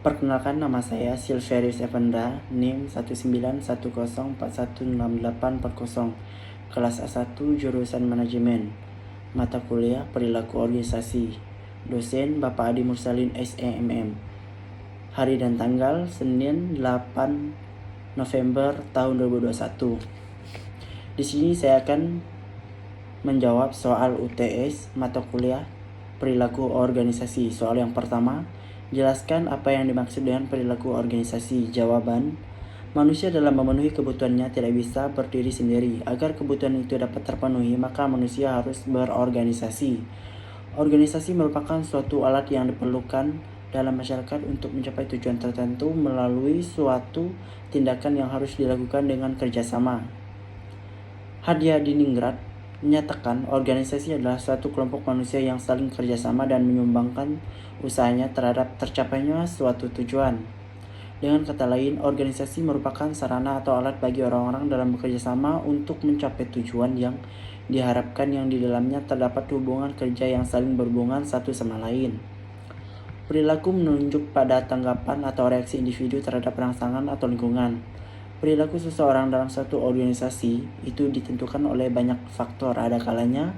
Perkenalkan, nama saya Silverius Evandra, NIM 19104168840, kelas A1 jurusan Manajemen, mata kuliah Perilaku Organisasi, dosen Bapak Adi Mursalin SEMM. Hari dan tanggal Senin 8 November tahun 2021. Di sini saya akan menjawab soal UTS mata kuliah Perilaku Organisasi. Soal yang pertama, jelaskan apa yang dimaksud dengan perilaku organisasi. Jawaban, manusia dalam memenuhi kebutuhannya tidak bisa berdiri sendiri. Agar kebutuhan itu dapat terpenuhi, maka manusia harus berorganisasi. Organisasi merupakan suatu alat yang diperlukan dalam masyarakat untuk mencapai tujuan tertentu melalui suatu tindakan yang harus dilakukan dengan kerjasama. Hadiah Diningrat menyatakan organisasi adalah suatu kelompok manusia yang saling kerjasama dan menyumbangkan usahanya terhadap tercapainya suatu tujuan. Dengan kata lain, organisasi merupakan sarana atau alat bagi orang-orang dalam bekerjasama untuk mencapai tujuan yang diharapkan, yang di dalamnya terdapat hubungan kerja yang saling berhubungan satu sama lain. Perilaku menunjuk pada tanggapan atau reaksi individu terhadap rangsangan atau lingkungan. Perilaku seseorang dalam satu organisasi itu ditentukan oleh banyak faktor. Ada kalanya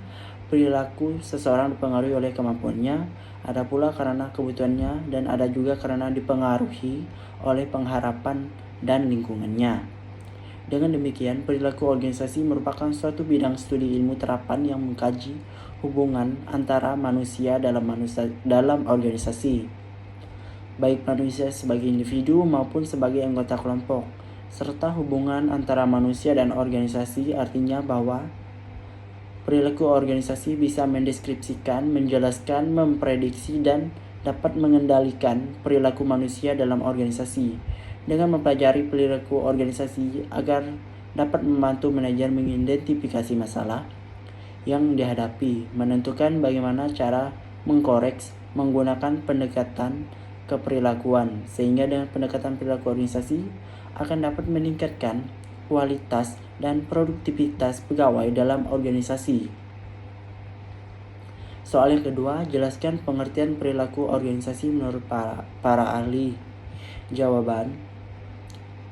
perilaku seseorang dipengaruhi oleh kemampuannya, ada pula karena kebutuhannya, dan ada juga karena dipengaruhi oleh pengharapan dan lingkungannya. Dengan demikian, perilaku organisasi merupakan suatu bidang studi ilmu terapan yang mengkaji hubungan antara manusia dalam organisasi, baik manusia sebagai individu maupun sebagai anggota kelompok, serta hubungan antara manusia dan organisasi. Artinya bahwa perilaku organisasi bisa mendeskripsikan, menjelaskan, memprediksi, dan dapat mengendalikan perilaku manusia dalam organisasi. Dengan mempelajari perilaku organisasi agar dapat membantu manajer mengidentifikasi masalah yang dihadapi, menentukan bagaimana cara mengkoreks menggunakan pendekatan keperilakuan, sehingga dengan pendekatan perilaku organisasi akan dapat meningkatkan kualitas dan produktivitas pegawai dalam organisasi. Soal yang kedua, jelaskan pengertian perilaku organisasi menurut para ahli. Jawaban,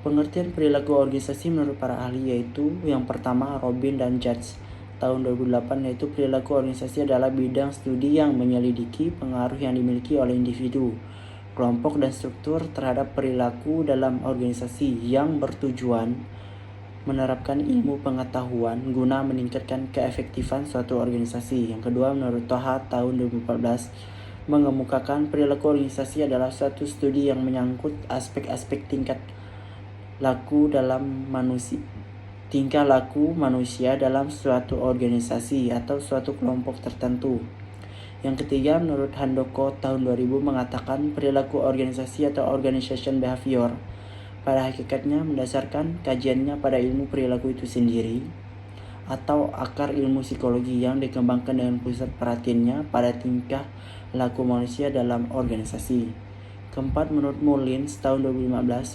pengertian perilaku organisasi menurut para ahli yaitu yang pertama, Robin dan Judge tahun 2008, yaitu perilaku organisasi adalah bidang studi yang menyelidiki pengaruh yang dimiliki oleh individu, kelompok, dan struktur terhadap perilaku dalam organisasi yang bertujuan menerapkan ilmu pengetahuan guna meningkatkan keefektifan suatu organisasi. Yang kedua, menurut Toha tahun 2014, mengemukakan perilaku organisasi adalah suatu studi yang menyangkut aspek-aspek tingkah laku manusia dalam suatu organisasi atau suatu kelompok tertentu. Yang ketiga, menurut Handoko tahun 2000, mengatakan perilaku organisasi atau organization behavior pada hakikatnya mendasarkan kajiannya pada ilmu perilaku itu sendiri atau akar ilmu psikologi yang dikembangkan dengan pusat perhatiannya pada tingkah laku manusia dalam organisasi. Keempat, menurut Mullins tahun 2005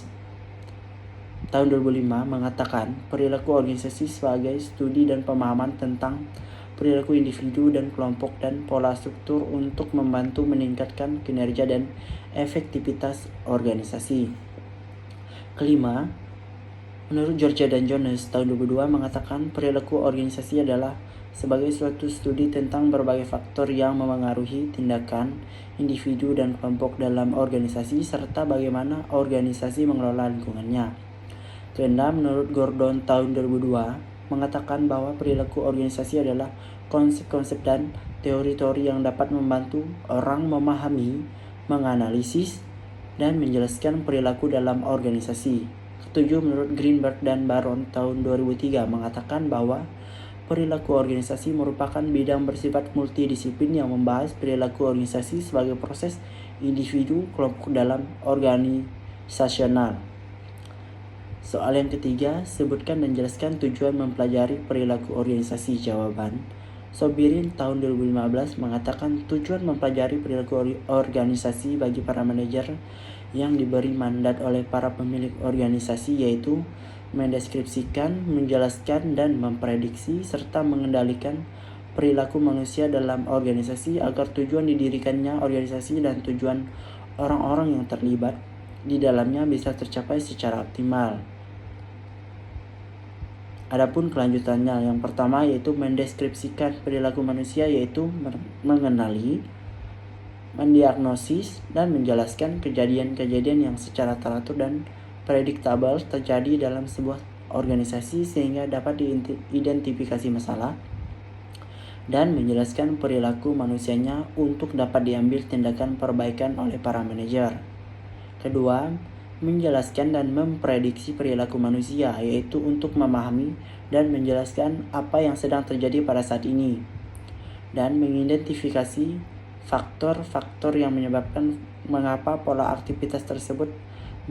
mengatakan perilaku organisasi sebagai studi dan pemahaman tentang perilaku individu dan kelompok dan pola struktur untuk membantu meningkatkan kinerja dan efektivitas organisasi. Kelima, menurut Georgia dan Jones tahun 2002 mengatakan perilaku organisasi adalah sebagai suatu studi tentang berbagai faktor yang memengaruhi tindakan individu dan kelompok dalam organisasi serta bagaimana organisasi mengelola lingkungannya. Keenam, menurut Gordon tahun 2002 mengatakan bahwa perilaku organisasi adalah konsep-konsep dan teori-teori yang dapat membantu orang memahami, menganalisis, dan menjelaskan perilaku dalam organisasi. Ketujuh, menurut Greenberg dan Baron tahun 2003 mengatakan bahwa perilaku organisasi merupakan bidang bersifat multidisiplin yang membahas perilaku organisasi sebagai proses individu kelompok dalam organisasional. Soal yang ketiga, sebutkan dan jelaskan tujuan mempelajari perilaku organisasi. Jawaban, Sobirin tahun 2015 mengatakan tujuan mempelajari perilaku organisasi bagi para manajer yang diberi mandat oleh para pemilik organisasi yaitu mendeskripsikan, menjelaskan, dan memprediksi serta mengendalikan perilaku manusia dalam organisasi agar tujuan didirikannya organisasi dan tujuan orang-orang yang terlibat di dalamnya bisa tercapai secara optimal. Adapun kelanjutannya, yang pertama yaitu mendeskripsikan perilaku manusia, yaitu mengenali, mendiagnosis, dan menjelaskan kejadian-kejadian yang secara teratur dan predictable terjadi dalam sebuah organisasi sehingga dapat diidentifikasi masalah dan menjelaskan perilaku manusianya untuk dapat diambil tindakan perbaikan oleh para manajer. Kedua, menjelaskan dan memprediksi perilaku manusia, yaitu untuk memahami dan menjelaskan apa yang sedang terjadi pada saat ini dan mengidentifikasi faktor-faktor yang menyebabkan mengapa pola aktivitas tersebut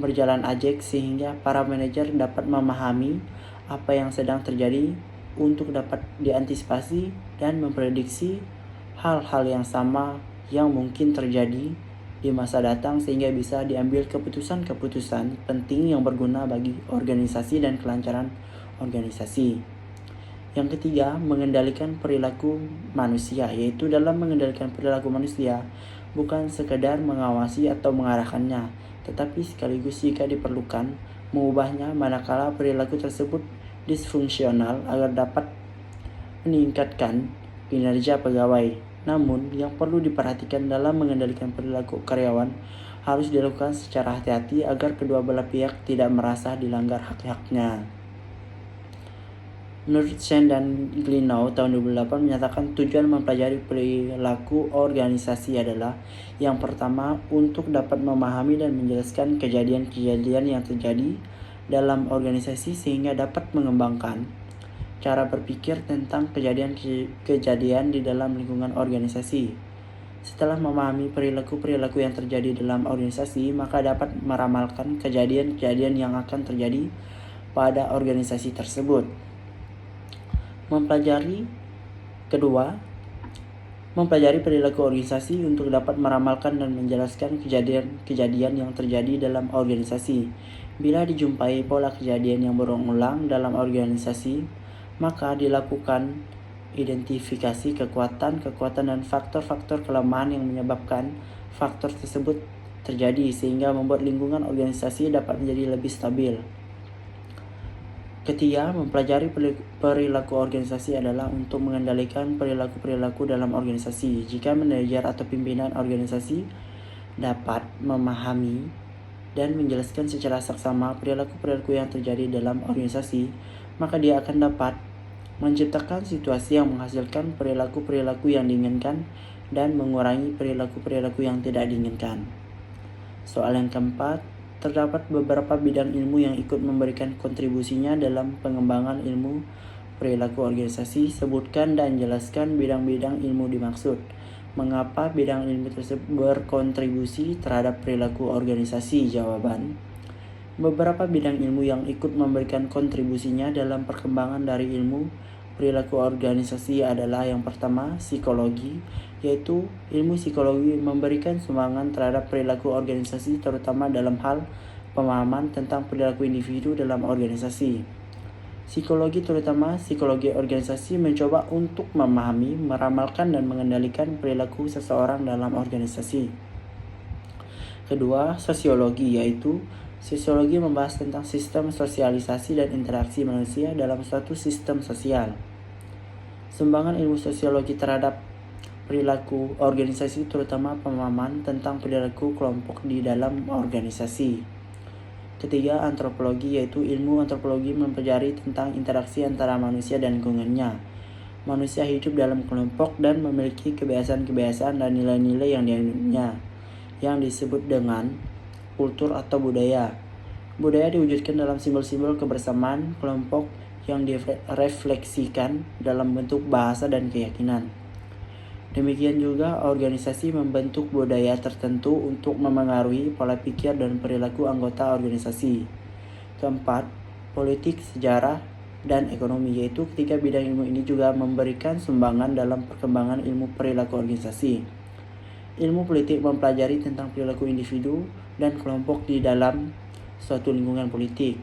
berjalan ajak sehingga para manajer dapat memahami apa yang sedang terjadi untuk dapat diantisipasi dan memprediksi hal-hal yang sama yang mungkin terjadi di masa datang sehingga bisa diambil keputusan-keputusan penting yang berguna bagi organisasi dan kelancaran organisasi. Yang ketiga, mengendalikan perilaku manusia, yaitu dalam mengendalikan perilaku manusia bukan sekedar mengawasi atau mengarahkannya, tetapi sekaligus jika diperlukan mengubahnya manakala perilaku tersebut disfungsional agar dapat meningkatkan kinerja pegawai. Namun, yang perlu diperhatikan dalam mengendalikan perilaku karyawan harus dilakukan secara hati-hati agar kedua belah pihak tidak merasa dilanggar hak-haknya. Menurut Chen dan Glinau tahun 2008 menyatakan tujuan mempelajari perilaku organisasi adalah yang pertama untuk dapat memahami dan menjelaskan kejadian-kejadian yang terjadi dalam organisasi sehingga dapat mengembangkan cara berpikir tentang kejadian-kejadian di dalam lingkungan organisasi. Setelah memahami perilaku-perilaku yang terjadi dalam organisasi, maka dapat meramalkan kejadian-kejadian yang akan terjadi pada organisasi tersebut. Mempelajari perilaku organisasi untuk dapat meramalkan dan menjelaskan kejadian-kejadian yang terjadi dalam organisasi. Bila dijumpai pola kejadian yang berulang-ulang dalam organisasi, maka dilakukan identifikasi kekuatan dan faktor-faktor kelemahan yang menyebabkan faktor tersebut terjadi sehingga membuat lingkungan organisasi dapat menjadi lebih stabil. Ketiga, mempelajari perilaku organisasi adalah untuk mengendalikan perilaku-perilaku dalam organisasi. Jika manajer atau pimpinan organisasi dapat memahami dan menjelaskan secara saksama perilaku-perilaku yang terjadi dalam organisasi, maka dia akan dapat menciptakan situasi yang menghasilkan perilaku-perilaku yang diinginkan dan mengurangi perilaku-perilaku yang tidak diinginkan. Soal yang keempat, terdapat beberapa bidang ilmu yang ikut memberikan kontribusinya dalam pengembangan ilmu perilaku organisasi. Sebutkan dan jelaskan bidang-bidang ilmu dimaksud. Mengapa bidang ilmu tersebut berkontribusi terhadap perilaku organisasi? Jawaban: beberapa bidang ilmu yang ikut memberikan kontribusinya dalam perkembangan dari ilmu perilaku organisasi adalah yang pertama, psikologi, yaitu ilmu psikologi memberikan sumbangan terhadap perilaku organisasi terutama dalam hal pemahaman tentang perilaku individu dalam organisasi. Psikologi, terutama psikologi organisasi, mencoba untuk memahami, meramalkan, dan mengendalikan perilaku seseorang dalam organisasi. Kedua, sosiologi, yaitu sosiologi membahas tentang sistem sosialisasi dan interaksi manusia dalam suatu sistem sosial. Sumbangan ilmu sosiologi terhadap perilaku organisasi terutama pemahaman tentang perilaku kelompok di dalam organisasi. Ketiga, antropologi, yaitu ilmu antropologi mempelajari tentang interaksi antara manusia dan lingkungannya. Manusia hidup dalam kelompok dan memiliki kebiasaan-kebiasaan dan nilai-nilai yang dianutnya, yang disebut dengan kultur atau budaya. Budaya diwujudkan dalam simbol-simbol kebersamaan kelompok yang direfleksikan dalam bentuk bahasa dan keyakinan. Demikian juga organisasi membentuk budaya tertentu untuk memengaruhi pola pikir dan perilaku anggota organisasi. Keempat, politik, sejarah, dan ekonomi, yaitu ketiga bidang ilmu ini juga memberikan sumbangan dalam perkembangan ilmu perilaku organisasi. Ilmu politik mempelajari tentang perilaku individu dan kelompok di dalam suatu lingkungan politik.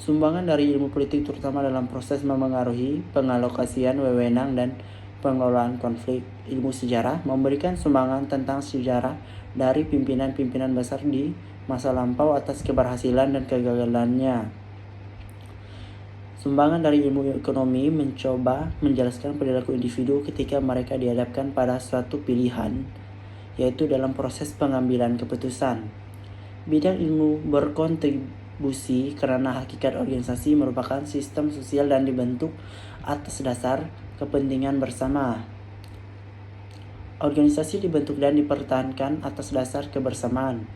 Sumbangan dari ilmu politik terutama dalam proses memengaruhi pengalokasian wewenang dan pengelolaan konflik. Ilmu sejarah memberikan sumbangan tentang sejarah dari pimpinan-pimpinan besar di masa lampau atas keberhasilan dan kegagalannya. Sumbangan dari ilmu ekonomi mencoba menjelaskan perilaku individu ketika mereka dihadapkan pada suatu pilihan, yaitu dalam proses pengambilan keputusan. Bidang ilmu berkontribusi karena hakikat organisasi merupakan sistem sosial dan dibentuk atas dasar kepentingan bersama. Organisasi dibentuk dan dipertahankan atas dasar kebersamaan.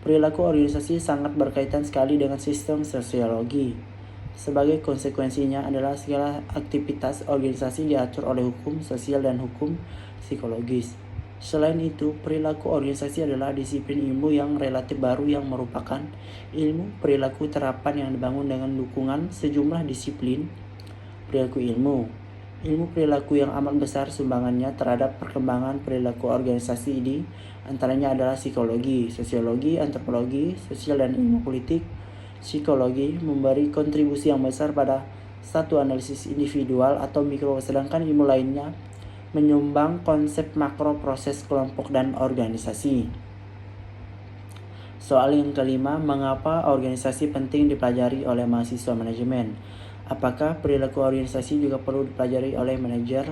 Perilaku organisasi sangat berkaitan sekali dengan sistem sosiologi. Sebagai konsekuensinya adalah segala aktivitas organisasi diatur oleh hukum sosial dan hukum psikologis. Selain itu, perilaku organisasi adalah disiplin ilmu yang relatif baru yang merupakan ilmu perilaku terapan yang dibangun dengan dukungan sejumlah disiplin perilaku ilmu. Ilmu perilaku yang amat besar sumbangannya terhadap perkembangan perilaku organisasi di antaranya adalah psikologi, sosiologi, antropologi, sosial dan ilmu politik. Psikologi memberi kontribusi yang besar pada satu analisis individual atau mikro, sedangkan ilmu lainnya menyumbang konsep makro proses kelompok dan organisasi. Soal yang kelima, mengapa organisasi penting dipelajari oleh mahasiswa manajemen? Apakah perilaku organisasi juga perlu dipelajari oleh manajer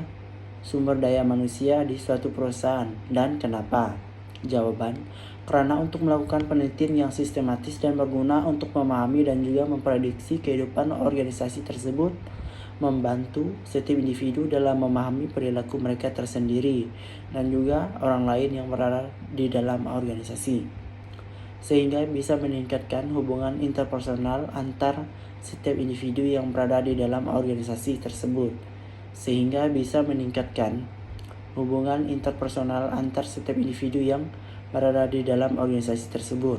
sumber daya manusia di suatu perusahaan, dan kenapa? Jawaban, karena untuk melakukan penelitian yang sistematis dan berguna untuk memahami dan juga memprediksi kehidupan organisasi tersebut, membantu setiap individu dalam memahami perilaku mereka tersendiri dan juga orang lain yang berada di dalam organisasi, sehingga bisa meningkatkan hubungan interpersonal antar setiap individu yang berada di dalam organisasi tersebut, sehingga bisa meningkatkan hubungan interpersonal antar setiap individu yang berada di dalam organisasi tersebut.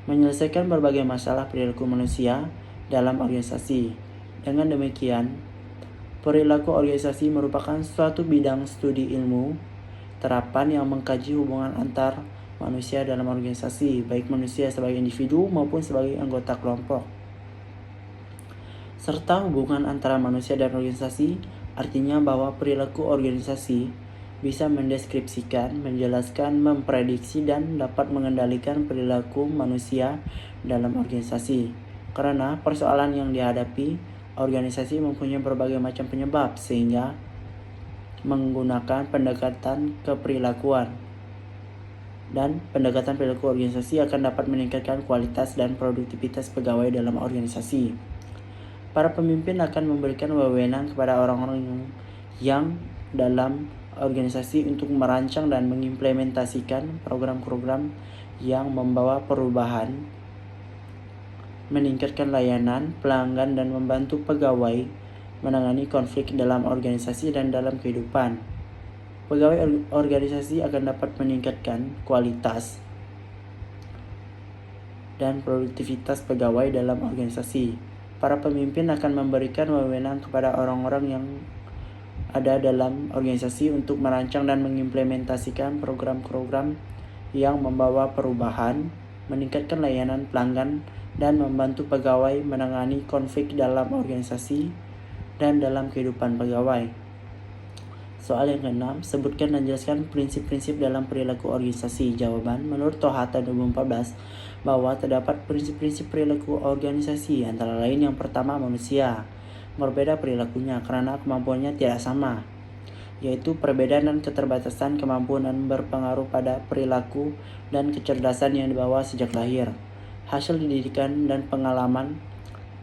Menyelesaikan berbagai masalah perilaku manusia dalam organisasi. Dengan demikian, perilaku organisasi merupakan suatu bidang studi ilmu terapan yang mengkaji hubungan antar manusia dalam organisasi, baik manusia sebagai individu maupun sebagai anggota kelompok. Serta hubungan antara manusia dan organisasi, artinya bahwa perilaku organisasi bisa mendeskripsikan, menjelaskan, memprediksi, dan dapat mengendalikan perilaku manusia dalam organisasi. Karena persoalan yang dihadapi, organisasi mempunyai berbagai macam penyebab, sehingga menggunakan pendekatan keperilakuan. Dan pendekatan perilaku organisasi akan dapat meningkatkan kualitas dan produktivitas pegawai dalam organisasi. Para pemimpin akan memberikan wewenang kepada orang-orang yang dalam organisasi untuk merancang dan mengimplementasikan program-program yang membawa perubahan, meningkatkan layanan pelanggan, dan membantu pegawai menangani konflik dalam organisasi dan dalam kehidupan. Pegawai organisasi akan dapat meningkatkan kualitas dan produktivitas pegawai dalam organisasi. Para pemimpin akan memberikan wewenang kepada orang-orang yang ada dalam organisasi untuk merancang dan mengimplementasikan program-program yang membawa perubahan, meningkatkan layanan pelanggan, dan membantu pegawai menangani konflik dalam organisasi dan dalam kehidupan pegawai. Soal yang ke-6, sebutkan dan jelaskan prinsip-prinsip dalam perilaku organisasi. Jawaban, menurut Tohata 2014, bahwa terdapat prinsip-prinsip perilaku organisasi, antara lain yang pertama, manusia berbeda perilakunya karena kemampuannya tidak sama, yaitu perbedaan dan keterbatasan kemampuan berpengaruh pada perilaku dan kecerdasan yang dibawa sejak lahir. Hasil didikan dan pengalaman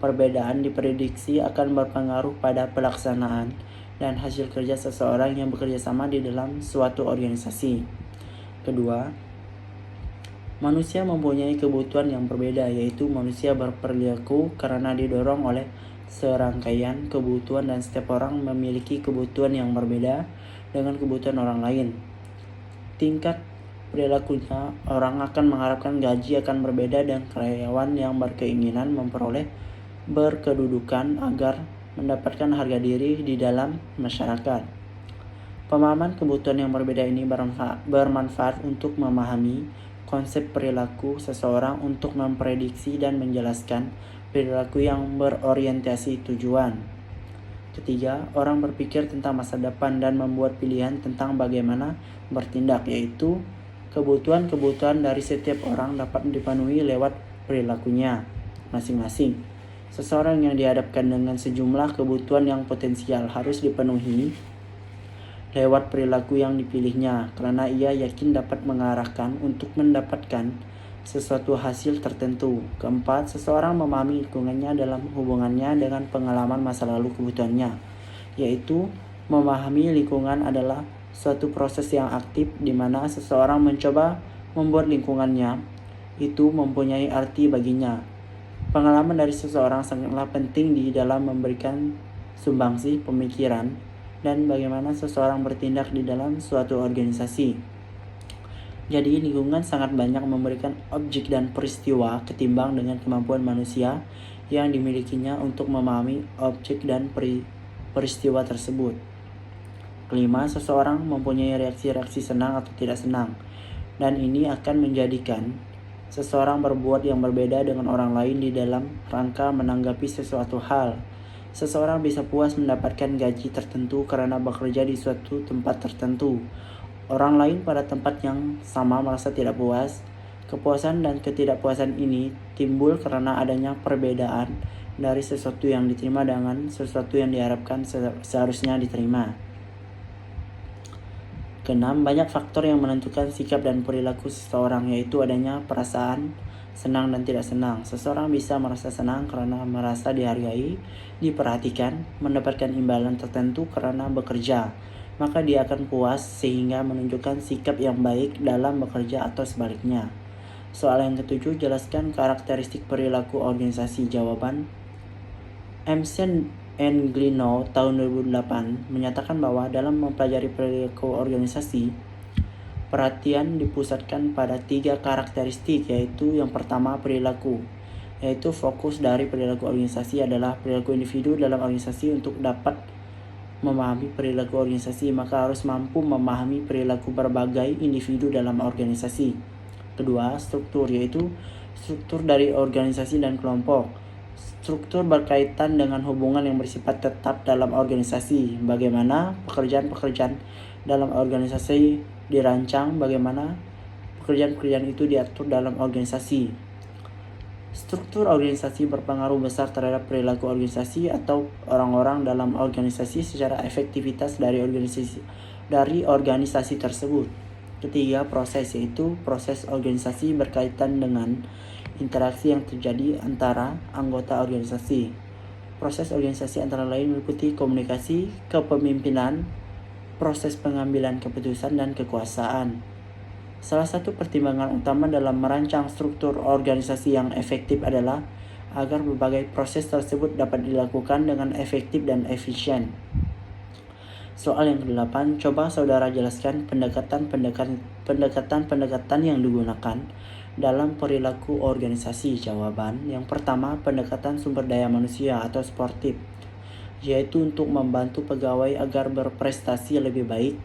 perbedaan diprediksi akan berpengaruh pada pelaksanaan dan hasil kerja seseorang yang bekerja sama di dalam suatu organisasi. Kedua, manusia mempunyai kebutuhan yang berbeda, yaitu manusia berperilaku karena didorong oleh serangkaian kebutuhan dan setiap orang memiliki kebutuhan yang berbeda dengan kebutuhan orang lain. Tingkat perilakunya, orang akan mengharapkan gaji akan berbeda dan karyawan yang berkeinginan memperoleh berkedudukan agar mendapatkan harga diri di dalam masyarakat. Pemahaman kebutuhan yang berbeda ini bermanfaat untuk memahami konsep perilaku seseorang untuk memprediksi dan menjelaskan perilaku yang berorientasi tujuan. Ketiga, orang berpikir tentang masa depan dan membuat pilihan tentang bagaimana bertindak, yaitu kebutuhan-kebutuhan dari setiap orang dapat dipenuhi lewat perilakunya masing-masing. Seseorang yang dihadapkan dengan sejumlah kebutuhan yang potensial harus dipenuhi lewat perilaku yang dipilihnya, karena ia yakin dapat mengarahkan untuk mendapatkan sesuatu hasil tertentu. Keempat, seseorang memahami lingkungannya dalam hubungannya dengan pengalaman masa lalu kebutuhannya, yaitu memahami lingkungan adalah suatu proses yang aktif di mana seseorang mencoba membuat lingkungannya itu mempunyai arti baginya. Pengalaman dari seseorang sangatlah penting di dalam memberikan sumbangsih pemikiran dan bagaimana seseorang bertindak di dalam suatu organisasi. Jadi lingkungan sangat banyak memberikan objek dan peristiwa ketimbang dengan kemampuan manusia yang dimilikinya untuk memahami objek dan peristiwa tersebut. Kelima, seseorang mempunyai reaksi-reaksi senang atau tidak senang, dan ini akan menjadikan seseorang berbuat yang berbeda dengan orang lain di dalam rangka menanggapi sesuatu hal. Seseorang bisa puas mendapatkan gaji tertentu karena bekerja di suatu tempat tertentu. Orang lain pada tempat yang sama merasa tidak puas. Kepuasan dan ketidakpuasan ini timbul karena adanya perbedaan dari sesuatu yang diterima dengan sesuatu yang diharapkan seharusnya diterima. Keenam, banyak faktor yang menentukan sikap dan perilaku seseorang, yaitu adanya perasaan senang dan tidak senang. Seseorang bisa merasa senang karena merasa dihargai, diperhatikan, mendapatkan imbalan tertentu karena bekerja. Maka dia akan puas sehingga menunjukkan sikap yang baik dalam bekerja atau sebaliknya. Soal yang ketujuh, jelaskan karakteristik perilaku organisasi. Jawaban, Emerson and Gleno tahun 2008 menyatakan bahwa dalam mempelajari perilaku organisasi, perhatian dipusatkan pada 3 karakteristik, yaitu yang pertama perilaku, yaitu fokus dari perilaku organisasi adalah perilaku individu dalam organisasi. Untuk dapat memahami perilaku organisasi, maka harus mampu memahami perilaku berbagai individu dalam organisasi. Kedua, struktur, yaitu struktur dari organisasi dan kelompok. Struktur berkaitan dengan hubungan yang bersifat tetap dalam organisasi, bagaimana pekerjaan-pekerjaan dalam organisasi dirancang, bagaimana pekerjaan-pekerjaan itu diatur dalam organisasi. Struktur organisasi berpengaruh besar terhadap perilaku organisasi atau orang-orang dalam organisasi secara efektivitas dari organisasi tersebut. Ketiga, proses, yaitu proses organisasi berkaitan dengan interaksi yang terjadi antara anggota organisasi. Proses organisasi antara lain meliputi komunikasi, kepemimpinan, proses pengambilan keputusan, dan kekuasaan. Salah satu pertimbangan utama dalam merancang struktur organisasi yang efektif adalah agar berbagai proses tersebut dapat dilakukan dengan efektif dan efisien. Soal yang ke-8, coba saudara jelaskan pendekatan yang digunakan dalam perilaku organisasi. Jawaban, yang pertama, pendekatan sumber daya manusia atau sportif, yaitu untuk membantu pegawai agar berprestasi lebih baik,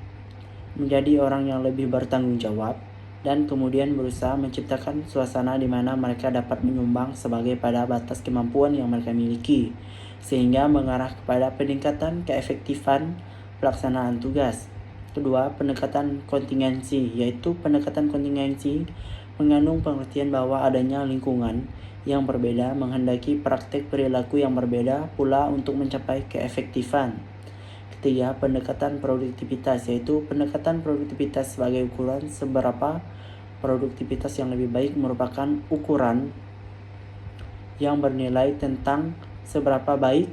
menjadi orang yang lebih bertanggung jawab, dan kemudian berusaha menciptakan suasana di mana mereka dapat menyumbang sebagai pada batas kemampuan yang mereka miliki, sehingga mengarah kepada peningkatan keefektifan pelaksanaan tugas. Kedua, pendekatan kontingensi, yaitu pendekatan kontingensi mengandung pengertian bahwa adanya lingkungan yang berbeda menghendaki praktek perilaku yang berbeda pula untuk mencapai keefektifan. Ketiga, pendekatan produktivitas, yaitu pendekatan produktivitas sebagai ukuran seberapa produktivitas yang lebih baik merupakan ukuran yang bernilai tentang seberapa baik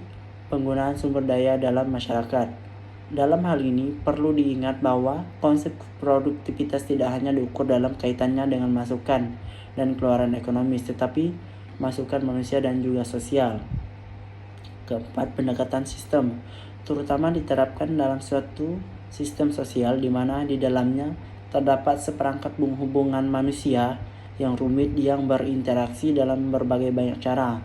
penggunaan sumber daya dalam masyarakat. Dalam hal ini, perlu diingat bahwa konsep produktivitas tidak hanya diukur dalam kaitannya dengan masukan dan keluaran ekonomis, tetapi masukan manusia dan juga sosial. Keempat, pendekatan sistem, terutama diterapkan dalam suatu sistem sosial di mana di dalamnya terdapat seperangkat hubungan manusia yang rumit yang berinteraksi dalam berbagai banyak cara.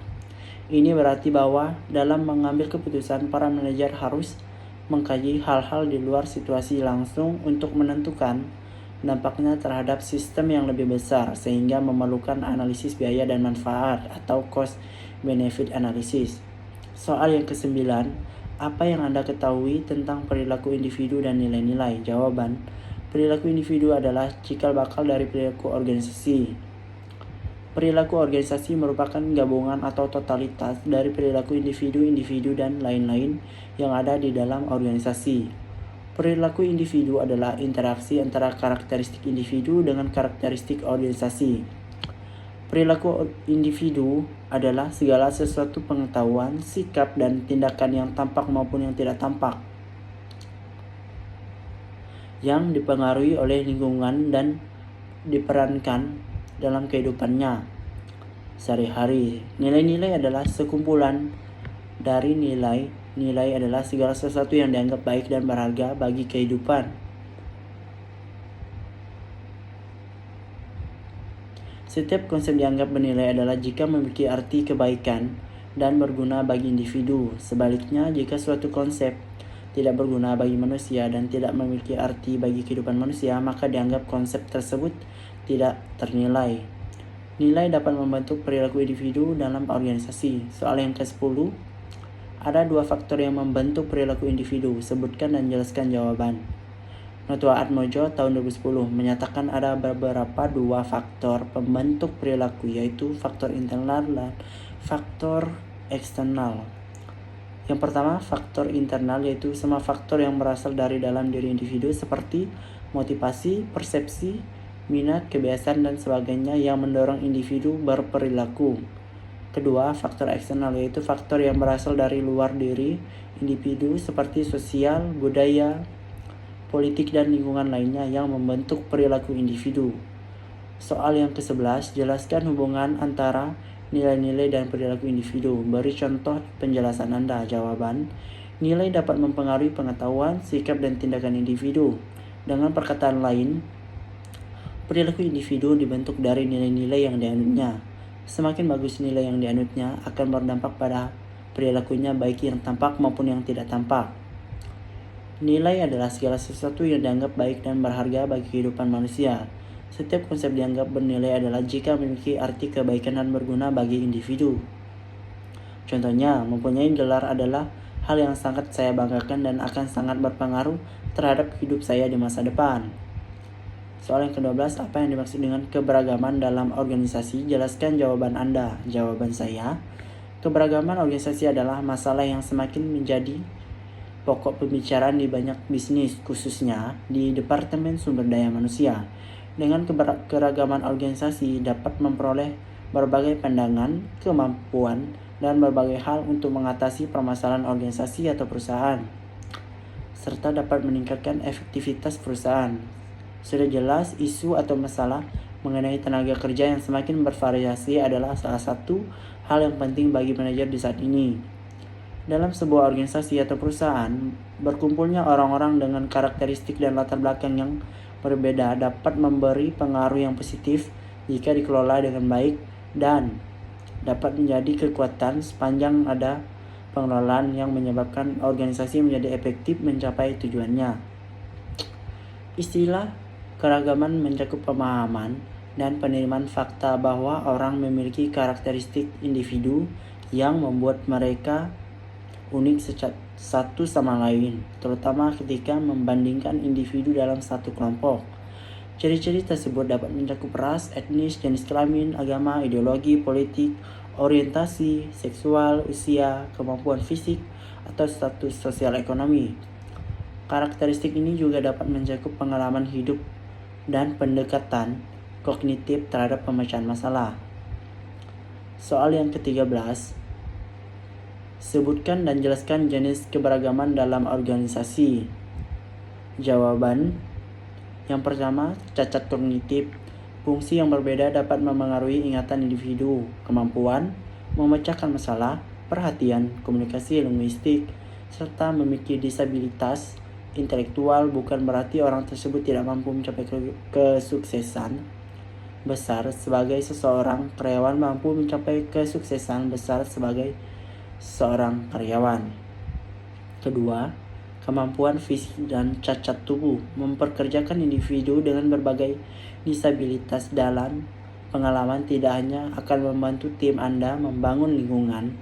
Ini berarti bahwa dalam mengambil keputusan, para manajer harus mengkaji hal-hal di luar situasi langsung untuk menentukan dampaknya terhadap sistem yang lebih besar, sehingga memerlukan analisis biaya dan manfaat atau cost benefit analysis. Soal yang ke-9, Apa yang Anda ketahui tentang perilaku individu dan nilai-nilai? Jawaban, perilaku individu adalah cikal bakal dari perilaku organisasi. Perilaku organisasi merupakan gabungan atau totalitas dari perilaku individu-individu dan lain-lain yang ada di dalam organisasi. Perilaku individu adalah interaksi antara karakteristik individu dengan karakteristik organisasi. Perilaku individu adalah segala sesuatu pengetahuan, sikap, dan tindakan yang tampak maupun yang tidak tampak, yang dipengaruhi oleh lingkungan dan diperankan dalam kehidupannya sehari-hari. Nilai-nilai adalah sekumpulan dari nilai. Nilai adalah segala sesuatu yang dianggap baik dan berharga bagi kehidupan. Setiap konsep dianggap bernilai adalah jika memiliki arti kebaikan dan berguna bagi individu. Sebaliknya, jika suatu konsep tidak berguna bagi manusia dan tidak memiliki arti bagi kehidupan manusia, maka dianggap konsep tersebut tidak ternilai. Nilai dapat membentuk perilaku individu dalam organisasi. Soal yang ke-10, ada 2 faktor yang membentuk perilaku individu. Sebutkan dan jelaskan jawaban. Notua Atmojo tahun 2010 menyatakan ada beberapa 2 faktor pembentuk perilaku, yaitu faktor internal dan faktor eksternal. Yang pertama, faktor internal, yaitu semua faktor yang berasal dari dalam diri individu seperti motivasi, persepsi, minat, kebiasaan, dan sebagainya yang mendorong individu berperilaku. Kedua, faktor eksternal, yaitu faktor yang berasal dari luar diri individu seperti sosial, budaya, politik, dan lingkungan lainnya yang membentuk perilaku individu. Soal yang ke-11, jelaskan hubungan antara nilai-nilai dan perilaku individu. Beri contoh penjelasan Anda. Jawaban, nilai dapat mempengaruhi pengetahuan, sikap, dan tindakan individu. Dengan perkataan lain, perilaku individu dibentuk dari nilai-nilai yang dianutnya. Semakin bagus nilai yang dianutnya akan berdampak pada perilakunya, baik yang tampak maupun yang tidak tampak. Nilai adalah segala sesuatu yang dianggap baik dan berharga bagi kehidupan manusia. Setiap konsep dianggap bernilai adalah jika memiliki arti kebaikan dan berguna bagi individu. Contohnya, mempunyai gelar adalah hal yang sangat saya banggakan dan akan sangat berpengaruh terhadap hidup saya di masa depan. Soal yang ke-12, apa yang dimaksud dengan keberagaman dalam organisasi? Jelaskan jawaban Anda. Jawaban saya, keberagaman organisasi adalah masalah yang semakin menjadi pokok pembicaraan di banyak bisnis, khususnya di Departemen Sumber Daya Manusia. Dengan keragaman organisasi dapat memperoleh berbagai pandangan, kemampuan, dan berbagai hal untuk mengatasi permasalahan organisasi atau perusahaan, serta dapat meningkatkan efektivitas perusahaan. Sudah jelas, isu atau masalah mengenai tenaga kerja yang semakin bervariasi adalah salah satu hal yang penting bagi manajer di saat ini. Dalam sebuah organisasi atau perusahaan, berkumpulnya orang-orang dengan karakteristik dan latar belakang yang berbeda dapat memberi pengaruh yang positif jika dikelola dengan baik dan dapat menjadi kekuatan sepanjang ada pengelolaan yang menyebabkan organisasi menjadi efektif mencapai tujuannya. Istilah keragaman mencakup pemahaman dan penerimaan fakta bahwa orang memiliki karakteristik individu yang membuat mereka unik satu sama lain, terutama ketika membandingkan individu dalam satu kelompok. Ciri-ciri tersebut dapat mencakup ras, etnis, jenis kelamin, agama, ideologi, politik, orientasi seksual, usia, kemampuan fisik, atau status sosial ekonomi. Karakteristik ini juga dapat mencakup pengalaman hidup dan pendekatan kognitif terhadap pemecahan masalah. Soal yang ke-13, sebutkan dan jelaskan jenis keberagaman dalam organisasi. Jawaban, yang pertama, cacat kognitif. Fungsi yang berbeda dapat memengaruhi ingatan individu, kemampuan memecahkan masalah, perhatian, komunikasi linguistik, serta memiliki disabilitas intelektual. Bukan berarti orang tersebut tidak mampu mencapai kesuksesan besar sebagai seseorang karyawan mampu mencapai kesuksesan besar sebagai seorang karyawan. Kedua, kemampuan fisik dan cacat tubuh memperkerjakan individu dengan berbagai disabilitas dalam pengalaman tidak hanya akan membantu tim Anda membangun lingkungan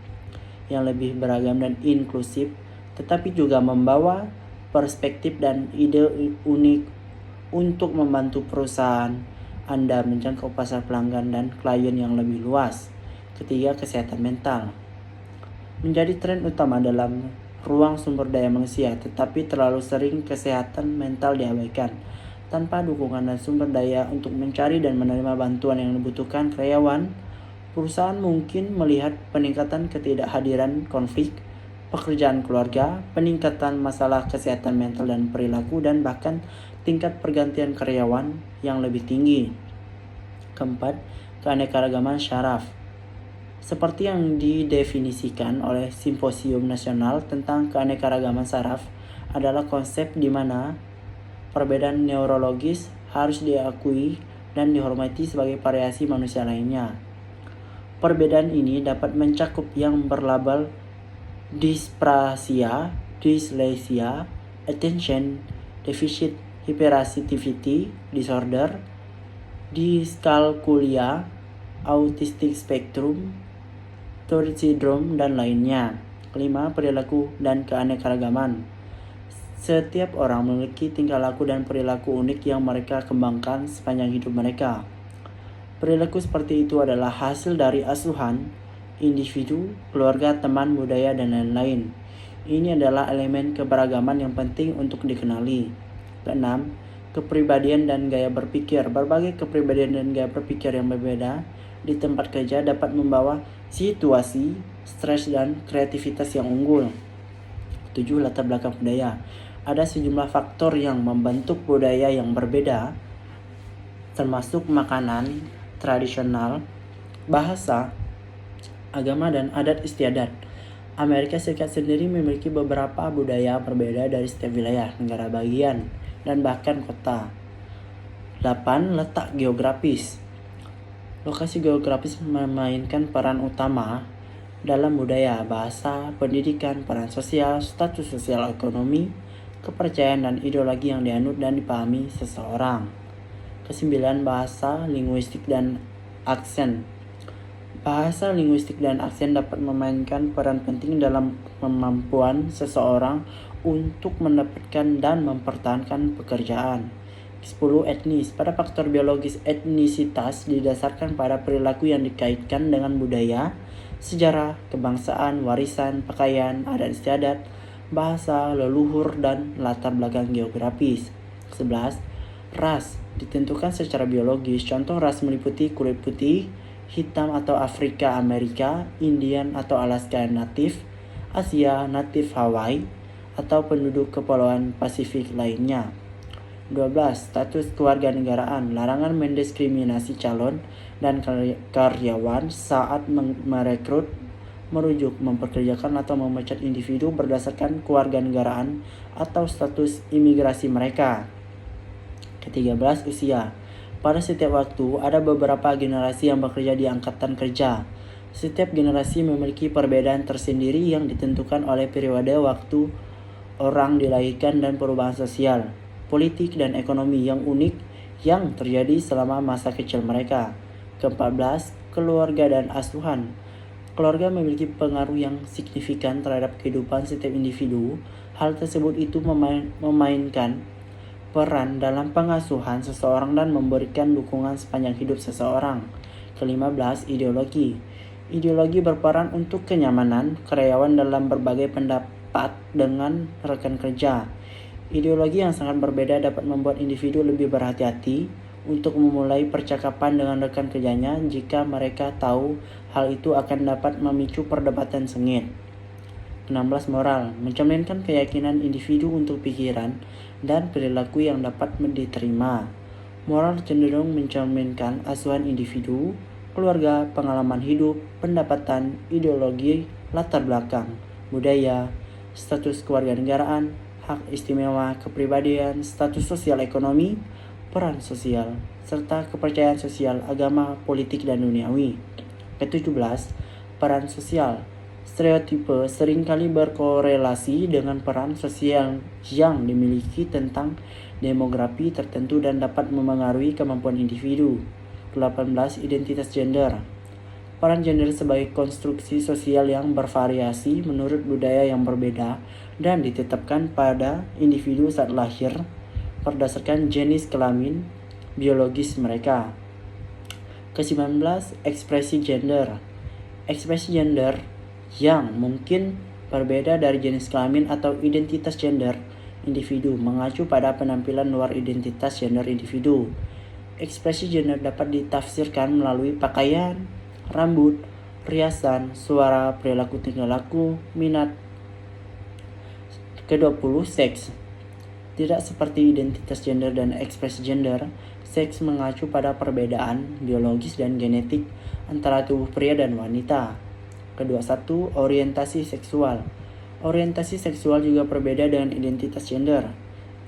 yang lebih beragam dan inklusif, tetapi juga membawa perspektif dan ide unik untuk membantu perusahaan Anda menjangkau pasar pelanggan dan klien yang lebih luas. Ketiga, kesehatan mental menjadi tren utama dalam ruang sumber daya manusia, tetapi terlalu sering kesehatan mental diabaikan. Tanpa dukungan dan sumber daya untuk mencari dan menerima bantuan yang dibutuhkan karyawan, perusahaan mungkin melihat peningkatan ketidakhadiran konflik pekerjaan keluarga, peningkatan masalah kesehatan mental dan perilaku, dan bahkan tingkat pergantian karyawan yang lebih tinggi. Keempat, keanekaragaman syaraf. Seperti yang didefinisikan oleh Simposium Nasional tentang Keanekaragaman Saraf adalah konsep di mana perbedaan neurologis harus diakui dan dihormati sebagai variasi manusia lainnya. Perbedaan ini dapat mencakup yang berlabel dysprasia, dyslexia, attention deficit hyperactivity disorder, dyscalculia, autistic spectrum, Tourette syndrome, dan lainnya. Kelima, perilaku dan keanekaragaman. Setiap orang memiliki tingkah laku dan perilaku unik yang mereka kembangkan sepanjang hidup mereka. Perilaku seperti itu adalah hasil dari asuhan individu, keluarga, teman, budaya, dan lain-lain. Ini adalah elemen keberagaman yang penting untuk dikenali. Keenam, kepribadian dan gaya berpikir. Berbagai kepribadian dan gaya berpikir yang berbeda di tempat kerja dapat membawa situasi, stres, dan kreativitas yang unggul. 7. Latar belakang budaya. Ada sejumlah faktor yang membentuk budaya yang berbeda, termasuk makanan tradisional, bahasa, agama, dan adat istiadat. Amerika Serikat sendiri memiliki beberapa budaya berbeda dari setiap wilayah, negara bagian, dan bahkan kota. 8. Letak geografis. Lokasi geografis memainkan peran utama dalam budaya, bahasa, pendidikan, peran sosial, status sosial ekonomi, kepercayaan, dan ideologi yang dianut dan dipahami seseorang. 9. Bahasa, linguistik, dan aksen. Bahasa, linguistik, dan aksen dapat memainkan peran penting dalam kemampuan seseorang untuk mendapatkan dan mempertahankan pekerjaan. 10. Etnis. Pada faktor biologis, etnisitas didasarkan pada perilaku yang dikaitkan dengan budaya, sejarah, kebangsaan, warisan, pakaian, adat istiadat, bahasa, leluhur, dan latar belakang geografis. 11. Ras. Ditentukan secara biologis. Contoh ras meliputi kulit putih, hitam atau Afrika Amerika, Indian atau Alaska Native, Asia Native Hawaii, atau penduduk kepulauan Pasifik lainnya. 12. Status kewarganegaraan. Larangan mendiskriminasi calon dan karyawan saat merekrut, merujuk, mempekerjakan, atau memecat individu berdasarkan kewarganegaraan atau status imigrasi mereka. 13. Usia. Pada setiap waktu, ada beberapa generasi yang bekerja di angkatan kerja. Setiap generasi memiliki perbedaan tersendiri yang ditentukan oleh periode waktu orang dilahirkan dan perubahan sosial, politik, dan ekonomi yang unik yang terjadi selama masa kecil mereka. 14. Keluarga dan asuhan. Keluarga memiliki pengaruh yang signifikan terhadap kehidupan setiap individu. Hal tersebut itu memainkan peran dalam pengasuhan seseorang dan memberikan dukungan sepanjang hidup seseorang. 15. Ideologi. Ideologi berperan untuk kenyamanan karyawan dalam berbagai pendapat dengan rekan kerja. Ideologi yang sangat berbeda dapat membuat individu lebih berhati-hati untuk memulai percakapan dengan rekan kerjanya jika mereka tahu hal itu akan dapat memicu perdebatan sengit. 16. Moral. Mencerminkan keyakinan individu untuk pikiran dan perilaku yang dapat diterima. Moral cenderung mencerminkan asuhan individu, keluarga, pengalaman hidup, pendapatan, ideologi, latar belakang, budaya, status kewarganegaraan, hak istimewa, kepribadian, status sosial ekonomi, peran sosial, serta kepercayaan sosial, agama, politik, dan duniawi. Ke-17. Peran sosial. Stereotipe seringkali berkorelasi dengan peran sosial yang dimiliki tentang demografi tertentu dan dapat memengaruhi kemampuan individu. 18. Identitas gender. Peran gender sebagai konstruksi sosial yang bervariasi menurut budaya yang berbeda dan ditetapkan pada individu saat lahir berdasarkan jenis kelamin biologis mereka. Ke-19, ekspresi gender. Ekspresi gender yang mungkin berbeda dari jenis kelamin atau identitas gender individu mengacu pada penampilan luar identitas gender individu. Ekspresi gender dapat ditafsirkan melalui pakaian, rambut, riasan, suara, perilaku tingkah laku, minat. Ke-20, seks. Tidak seperti identitas gender dan ekspresi gender, seks mengacu pada perbedaan biologis dan genetik antara tubuh pria dan wanita. Ke-21, orientasi seksual. Orientasi seksual juga berbeda dengan identitas gender,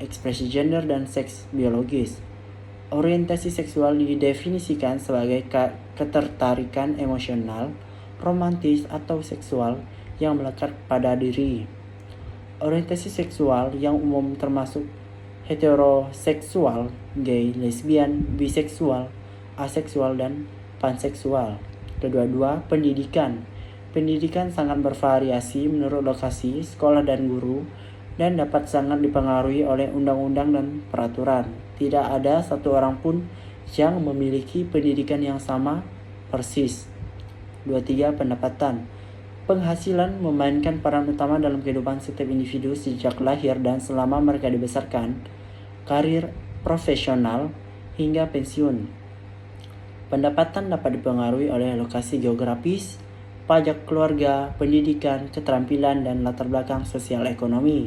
ekspresi gender, dan seks biologis. Orientasi seksual didefinisikan sebagai ketertarikan emosional, romantis, atau seksual yang melekat pada diri. Orientasi seksual yang umum termasuk heteroseksual, gay, lesbian, biseksual, aseksual, dan panseksual. Kedua-dua, pendidikan. Pendidikan sangat bervariasi menurut lokasi, sekolah, dan guru, dan dapat sangat dipengaruhi oleh undang-undang dan peraturan. Tidak ada satu orang pun yang memiliki pendidikan yang sama persis. 23, pendapatan. Penghasilan memainkan peran utama dalam kehidupan setiap individu sejak lahir dan selama mereka dibesarkan, karir profesional, hingga pensiun. Pendapatan dapat dipengaruhi oleh lokasi geografis, pajak keluarga, pendidikan, keterampilan, dan latar belakang sosial ekonomi.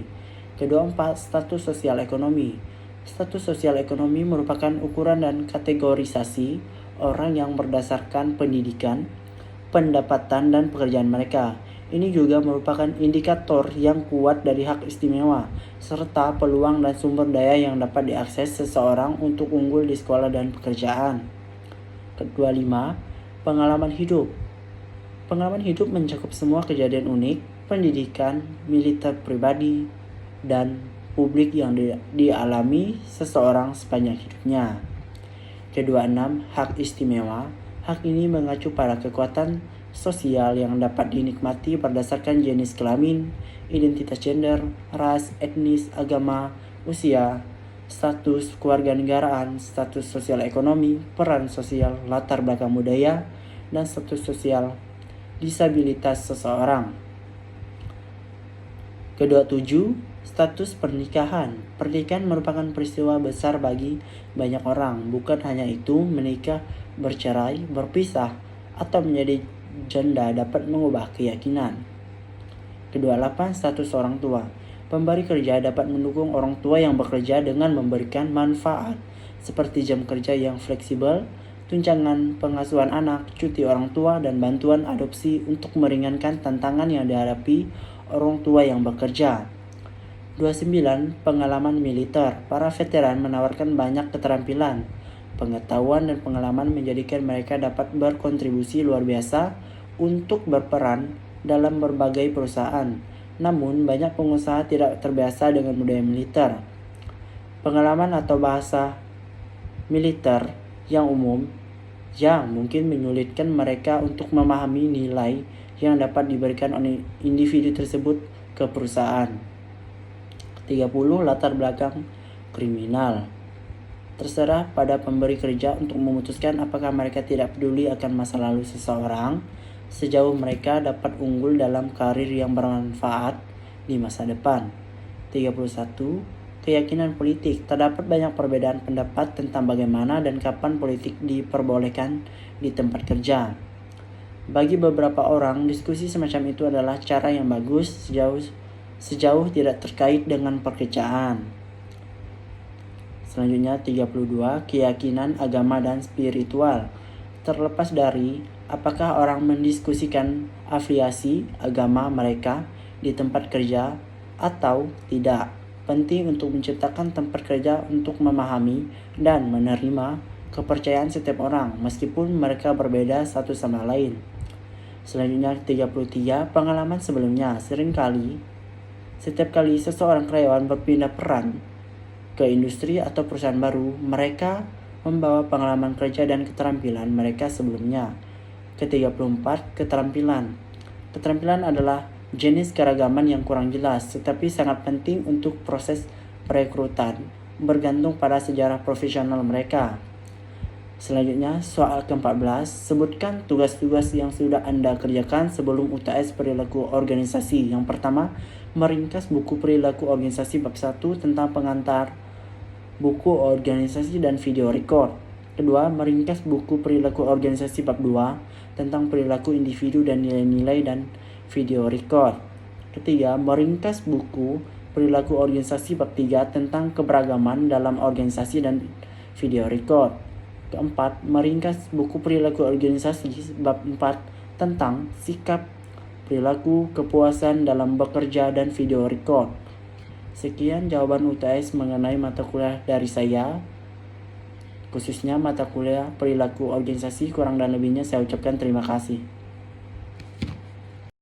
Kedua-empat, status sosial ekonomi. Status sosial ekonomi merupakan ukuran dan kategorisasi orang yang berdasarkan pendidikan, pendapatan, dan pekerjaan mereka. Ini juga merupakan indikator yang kuat dari hak istimewa, serta peluang dan sumber daya yang dapat diakses seseorang untuk unggul di sekolah dan pekerjaan. Kedua-lima, pengalaman hidup. Pengalaman hidup mencakup semua kejadian unik, pendidikan, militer pribadi, dan publik yang dialami seseorang sepanjang hidupnya. Kedua-enam, hak istimewa. Hak ini mengacu pada kekuatan sosial yang dapat dinikmati berdasarkan jenis kelamin, identitas gender, ras, etnis, agama, usia, status kewarganegaraan, status sosial ekonomi, peran sosial, latar belakang budaya, dan status sosial disabilitas seseorang. Kedua-tujuh, status pernikahan. Pernikahan merupakan peristiwa besar bagi banyak orang. Bukan hanya itu, menikah, bercerai, berpisah, atau menjadi janda dapat mengubah keyakinan. Kedua-delapan, status orang tua. Pemberi kerja dapat mendukung orang tua yang bekerja dengan memberikan manfaat seperti jam kerja yang fleksibel, tunjangan pengasuhan anak, cuti orang tua, dan bantuan adopsi untuk meringankan tantangan yang dihadapi orang tua yang bekerja. 29, pengalaman militer. Para veteran menawarkan banyak keterampilan, pengetahuan, dan pengalaman menjadikan mereka dapat berkontribusi luar biasa untuk berperan dalam berbagai perusahaan. Namun, banyak pengusaha tidak terbiasa dengan budaya militer. Pengalaman atau bahasa militer yang umum yang mungkin menyulitkan mereka untuk memahami nilai yang dapat diberikan oleh individu tersebut ke perusahaan. 30, latar belakang kriminal. Terserah pada pemberi kerja untuk memutuskan apakah mereka tidak peduli akan masa lalu seseorang sejauh mereka dapat unggul dalam karir yang bermanfaat di masa depan. 31, keyakinan politik. Terdapat banyak perbedaan pendapat tentang bagaimana dan kapan politik diperbolehkan di tempat kerja. Bagi beberapa orang, diskusi semacam itu adalah cara yang bagus sejauh tidak terkait dengan pekerjaan. Selanjutnya 32, keyakinan agama dan spiritual. Terlepas dari apakah orang mendiskusikan afiliasi agama mereka di tempat kerja atau tidak, penting untuk menciptakan tempat kerja untuk memahami dan menerima kepercayaan setiap orang meskipun mereka berbeda satu sama lain. Selanjutnya 33, pengalaman sebelumnya. Setiap kali seseorang karyawan berpindah peran ke industri atau perusahaan baru, mereka membawa pengalaman kerja dan keterampilan mereka sebelumnya. Ke-34, keterampilan. Keterampilan adalah jenis keragaman yang kurang jelas, tetapi sangat penting untuk proses perekrutan, bergantung pada sejarah profesional mereka. Selanjutnya, soal ke-14, sebutkan tugas-tugas yang sudah Anda kerjakan sebelum UTS perilaku organisasi. Yang pertama, meringkas buku perilaku organisasi bab 1 tentang pengantar, buku organisasi dan video record. Kedua, meringkas buku perilaku organisasi bab 2 tentang perilaku individu dan nilai-nilai dan video record. Ketiga, meringkas buku perilaku organisasi bab 3 tentang keberagaman dalam organisasi dan video record. Keempat, meringkas buku perilaku organisasi bab 4 tentang sikap, perilaku, kepuasan dalam bekerja dan video record. Sekian jawaban UTS mengenai mata kuliah dari saya, khususnya mata kuliah perilaku organisasi. Kurang dan lebihnya saya ucapkan terima kasih.